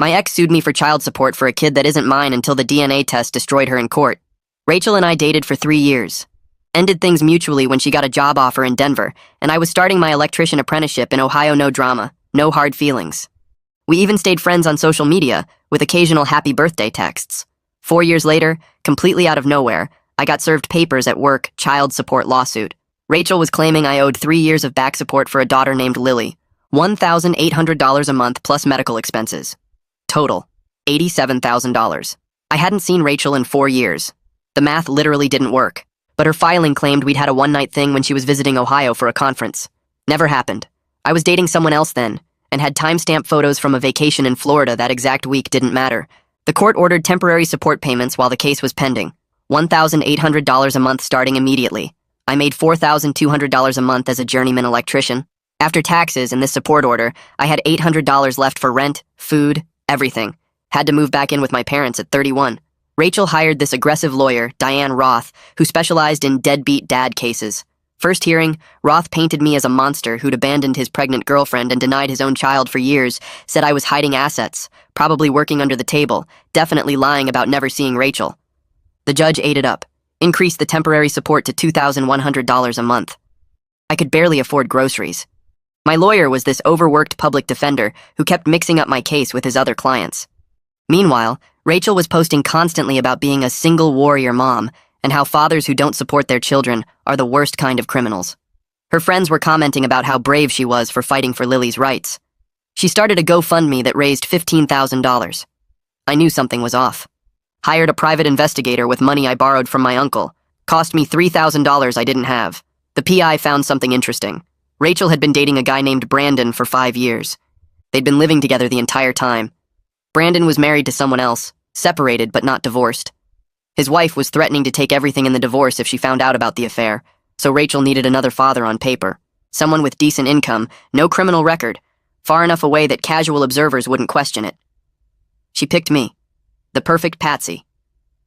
My ex sued me for child support for a kid that isn't mine until the DNA test destroyed her in court. Rachel and I dated for 3 years. Ended things mutually when she got a job offer in Denver, and I was starting my electrician apprenticeship in Ohio. No drama, no hard feelings. We even stayed friends on social media, with occasional happy birthday texts. 4 years later, completely out of nowhere, I got served papers at work, child support lawsuit. Rachel was claiming I owed 3 years of back support for a daughter named Lily, $1,800 a month plus medical expenses. Total, $87,000. I hadn't seen Rachel in 4 years. The math literally didn't work, but her filing claimed we'd had a one-night thing when she was visiting Ohio for a conference. Never happened. I was dating someone else then, and had timestamp photos from a vacation in Florida that exact week. Didn't matter. The court ordered temporary support payments while the case was pending, $1,800 a month starting immediately. I made $4,200 a month as a journeyman electrician. After taxes and this support order, I had $800 left for rent, food, everything. Had to move back in with my parents at 31. Rachel hired this aggressive lawyer, Diane Roth, who specialized in deadbeat dad cases. First hearing, Roth painted me as a monster who'd abandoned his pregnant girlfriend and denied his own child for years, said I was hiding assets, probably working under the table, definitely lying about never seeing Rachel. The judge ate it up, increased the temporary support to $2,100 a month. I could barely afford groceries. My lawyer was this overworked public defender who kept mixing up my case with his other clients. Meanwhile, Rachel was posting constantly about being a single warrior mom and how fathers who don't support their children are the worst kind of criminals. Her friends were commenting about how brave she was for fighting for Lily's rights. She started a GoFundMe that raised $15,000. I knew something was off. Hired a private investigator with money I borrowed from my uncle. Cost me $3,000 I didn't have. The PI found something interesting. Rachel had been dating a guy named Brandon for 5 years. They'd been living together the entire time. Brandon was married to someone else, separated but not divorced. His wife was threatening to take everything in the divorce if she found out about the affair, so Rachel needed another father on paper. Someone with decent income, no criminal record, far enough away that casual observers wouldn't question it. She picked me, the perfect patsy.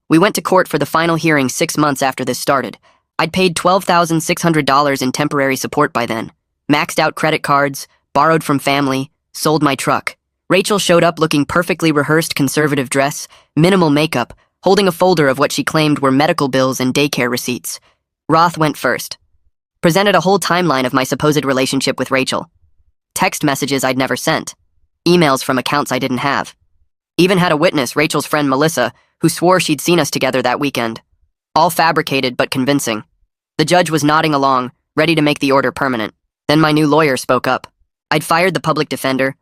We went to court for the final hearing 6 months after this started. I'd paid $12,600 in temporary support by then. Maxed out credit cards, borrowed from family, sold my truck. Rachel showed up looking perfectly rehearsed conservative dress, minimal makeup, holding a folder of what she claimed were medical bills and daycare receipts. Roth went first. Presented a whole timeline of my supposed relationship with Rachel. Text messages I'd never sent. Emails from accounts I didn't have. Even had a witness, Rachel's friend Melissa, who swore she'd seen us together that weekend. All fabricated but convincing. The judge was nodding along, ready to make the order permanent. Then my new lawyer spoke up. I'd fired the public defender,